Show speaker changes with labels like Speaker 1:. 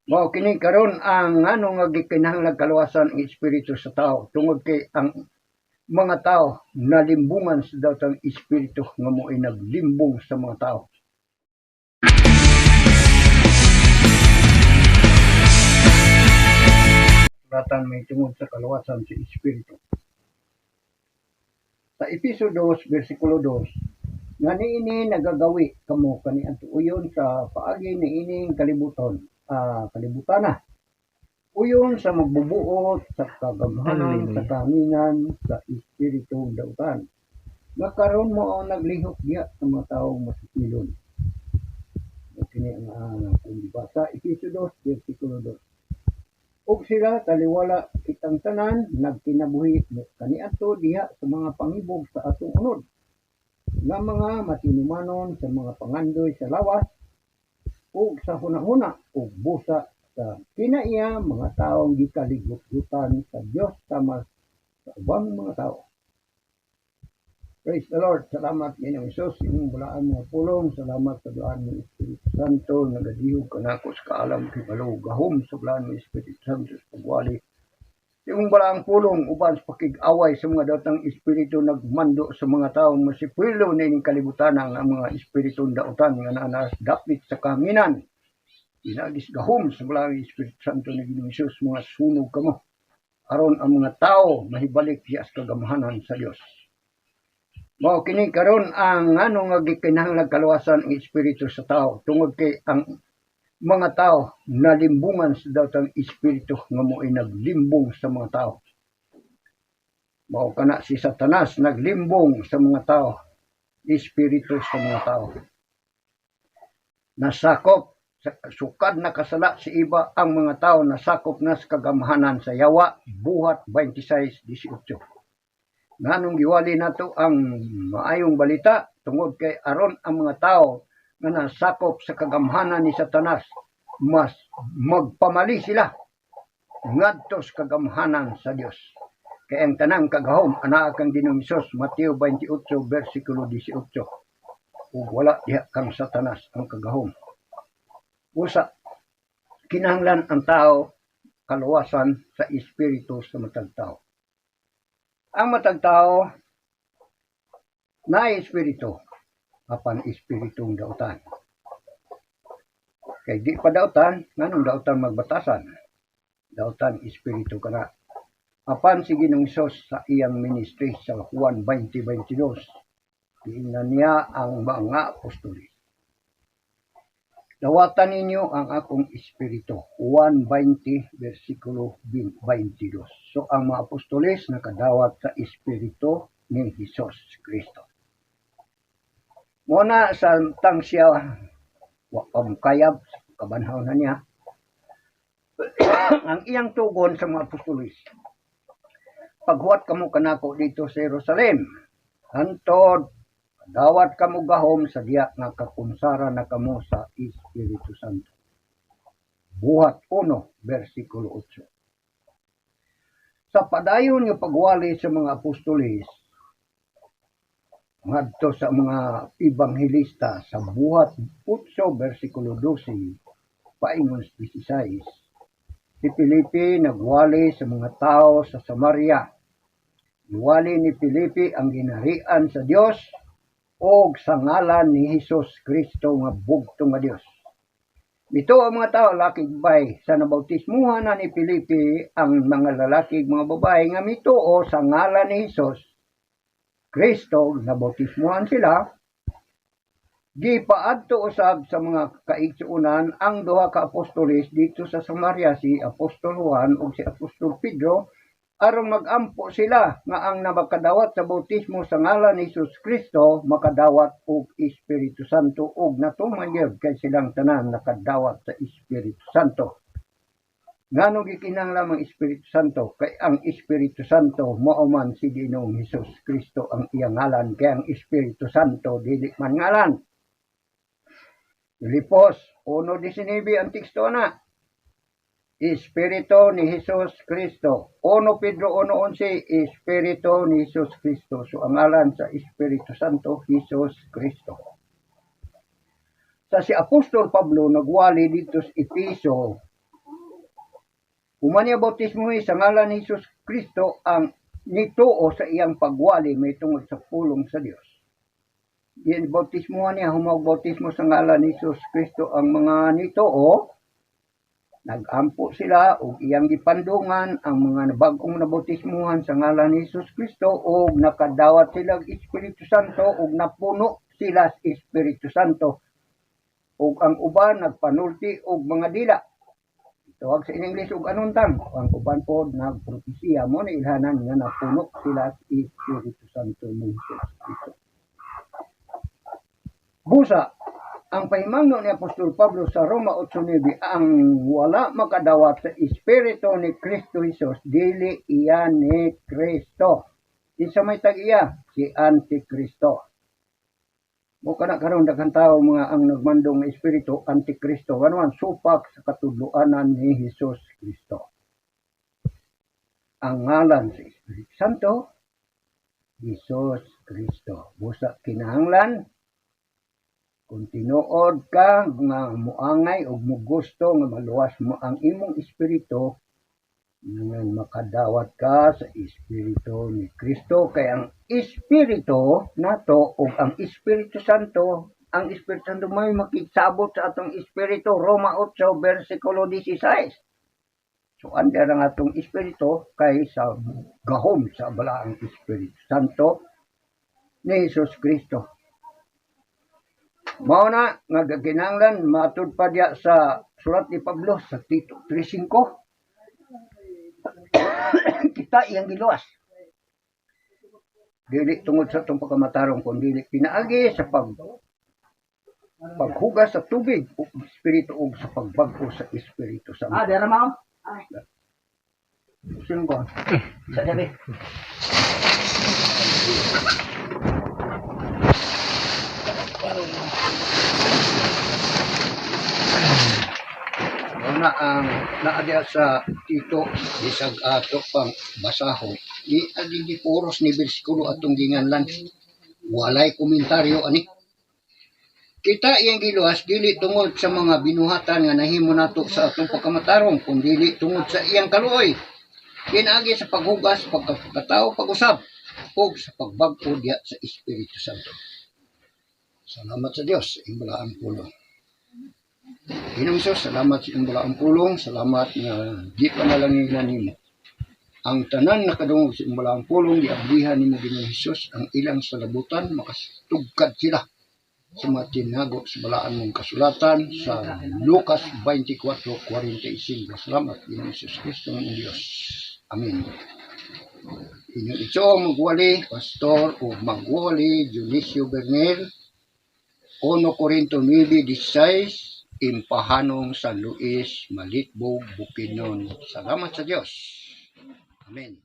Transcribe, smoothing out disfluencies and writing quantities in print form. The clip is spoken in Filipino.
Speaker 1: Mao kini karon ang ano nga gikinahanglan kaluwasan ang espiritu sa tao tungod kay ang mga tao nalimbungan sa datang espiritu nga mo'y naglimbong sa mga tao. Suratan may tungod sa kaluwasan sa espiritu. Sa Efeso 2 bersikulo 2, nga niini nagagawi kamo kaniadto uyon sa paagi niining kalibutana. Uyon sa magbubuot sa kagamhanan sa kamingan sa espiritu dautan. Nga karon mo ang naglihok diya sa mga taong masikilon. Kini ang basa Efeso 2 bersikulo 2. Ug sila taliwala kitang tanan nagkinabuhi kaniadto diha sa mga panghibog sa atong unod nga mga matinumanon sa mga pangandoy sa lawas ug sa hunahuna ug busa sa kinaiya mga taong gikalighutan sa Dios sama sa ubang mga tao. Praise the Lord. Salamat Ginoong Hesus imong bulaan mga pulong. Salamat sa bulaan ng Espiritu Santo nagadihog kanako sa kaalam kibalo gahom sa bulaan ng Espiritu Santo sa pagwali. Imong bulaang pulong uban sa pakig-away sa mga datang espiritu nagmando sa mga taong masipilo na ining kalibutan ang mga espiritu dautan nga nanas dapit sa kaminan. Inagis gahom sa bulaan ng Espiritu Santo na Ginoong Hesus mga sunog kamo aron ang mga tao mahibalik diya sa kagamhanan sa Dios. Mao kini karon ang ano nga gikinahanglan kaluwasan ang espiritu sa tao tungod kay ang mga tao nalimbungan sa datang espiritu nga mo'y naglimbong sa mga tao. Mao kana si Satanas naglimbong sa mga tao, espiritu sa mga tao. Nasakop sa sukad na kasala si iba ang mga tao nasakop na sa kagamhanan sa yawa buhat 26:18. Nganong giwali nato ang maayong balita tungod kay aron ang mga tao nga nasakop sa kagamhanan ni Satanas mas magpamali sila ngadto sa kagamhanan sa Dios. Kay ang tanang kagahom anaa kang Ginoong Hesus Mateo 28 bersikulo 18. Ug wala diha kang Satanas ang kagahom. Usa kinahanglan ang tao kaluwasan sa espiritu sa matag tao. Ang matag tao na espiritu apan espiritong dautan. Kay di pa dautan, nganong dautan magbatasan? Dautan espiritu kana. Apan si Ginoong Hesus sa iyang ministry sa Juan 20:22, tingnan niya ang mga apostoles. Dawatan ninyo ang akong espiritu. Juan 20 bersikulo 22. So ang mga apostoles nakadawat sa espiritu ni Hesus Kristo. Muna sa tang siya wa pamukayab kabanhaw na niya ang iyang tugon sa mga apostoles. Paghuwat kamo kanako dito sa Jerusalem, hantod dawat kamo gahom sa diya nga kakunsara na kamo sa Espiritu Santo. Buhat 1 bersikulo 8. Sa padayon nga pagwali sa mga apostoles ngadto sa mga ebanghelista sa buhat 8 bersikulo 12 paingon 16. Si Felipe nagwali sa mga tao sa Samaria. Iwali ni Felipe ang ginarian sa Dios o sa ngalan ni Hesus Kristo nga bugtong nga Dios. Ito ang mga tao lakig bay sa nabautismuhan na ni Felipe ang mga lalaki mga babae nga mituo sa ngalan ni Hesus Kristo nabautismuhan sila. Gipaadto usab sa mga kaigsuunan ang duha ka apostoles dito sa Samaria, si Apostol Juan ug si Apostol Pedro, aron magampo sila nga ang nabakadawat sa bautismo sa ngalan ni Hesus Kristo makadawat og Espiritu Santo ug natuman gyud kay silang tanan nakadawat sa Espiritu Santo. Ngano gikinahanglan ang Espiritu Santo? Kay ang Espiritu Santo mao man si Ginoong Hesus Kristo ang iyang ngalan, kay ang Espiritu Santo dili man ngalan. Filipos 1:19 ang teksto na. Espiritu ni Hesus Kristo. 1 Pedro 1:11, Espiritu ni Hesus Kristo. So ang ngalan sa Espiritu Santo, Hesus Kristo. Sa si Apostol Pablo nagwali dito sa Efeso Human niya bautismo sa ngalan ni Jesus Kristo ang nituo sa iyang pagwali may tungod sa pulong sa Dios. Yan bautismo niya, humag bautismo sa ngalan ni Jesus Kristo ang mga nituo, nagampo sila og iyang gipandungan ang mga bag-ong nabautismuhan sa ngalan ni Jesus Kristo og nakadawat sila og Espiritu Santo og napuno sila sa Espiritu Santo. Ug ang uban nagpanulti og mga dila. Tawag sa English og anuntang. Ang uban po nagpropesiya mo na ilhanan nga napuno sila sa Espiritu Santo ni Jesus Kristo. Busa, ang pahimangno ni Apostol Pablo sa Roma 8:9 ang wala makadawat sa Espiritu ni Kristo Jesus, dili iya ni Kristo. Isa may tag-iya, si Antikristo. Mo kana karon daghang tawo mga ang nagmandong nga espiritu Antikristo kanuan supak sa katudloanan ni Jesus Kristo. Ang ngalan sa Espiritu Santo, Jesus Kristo. Busa kinahanglan kung tinuod ka nga muangay o mugusto nga maluwas mo ang imong espiritu, nga makadawat ka sa Espiritu ni Kristo. Kaya ang Espiritu nato o ang Espiritu Santo, ang Espiritu Santo may makitsabot sa atong Espiritu. Roma 8, versikulo 16. So, andyan ang atong Espiritu kay sa gahom sa balaang Espiritu Santo ni Jesus Kristo. Mao na nga gaginanglan matud pa diya sa surat ni Pablo sa Tito 3:5. Kita iyang giluwas. Dili tungod sa itong pagkamatarong kung dili pinaagi sa paghugas sa tubig o espiritu o sa pagbago sa Espiritu Santo.
Speaker 2: Dera mao.
Speaker 1: Sino ko?
Speaker 2: Sa gabi.
Speaker 1: Na ang naadya sa Tito bisag ato pang basahon ni adi di puros ni bersikulo atong ginganlan walay komentaryo ani kita iyang giluwas dili tungod sa mga binuhatan nga nahimo nato sa atong pagkamatarong kun dili tungod sa iyang kaluoy kinaagi sa paghugas pagkatao pag-usab ug sa pagbag-o diya sa Espiritu Santo. Salamat sa Dios ing balaang pulong. Ginoo Hesus, salamat sa iyong balaang pulong, salamat nga di panalanginan nimo. Ang tanan nakadungog sa iyong balaang pulong, giablihan nimo Ginoo Hesus, ang ilang salabutan, makatugkad sila sa matinago sa balaan mong kasulatan sa Lucas 24:45. Salamat Ginoo Hesus Kristo ng Diyos. Amen. Inyong ito magwali, Pastor o magwali, Dionisio Bernel, 1 Corinto 9:16, Impahanong San Luis, Malitbog, Bukidnon. Salamat sa Diyos. Amen.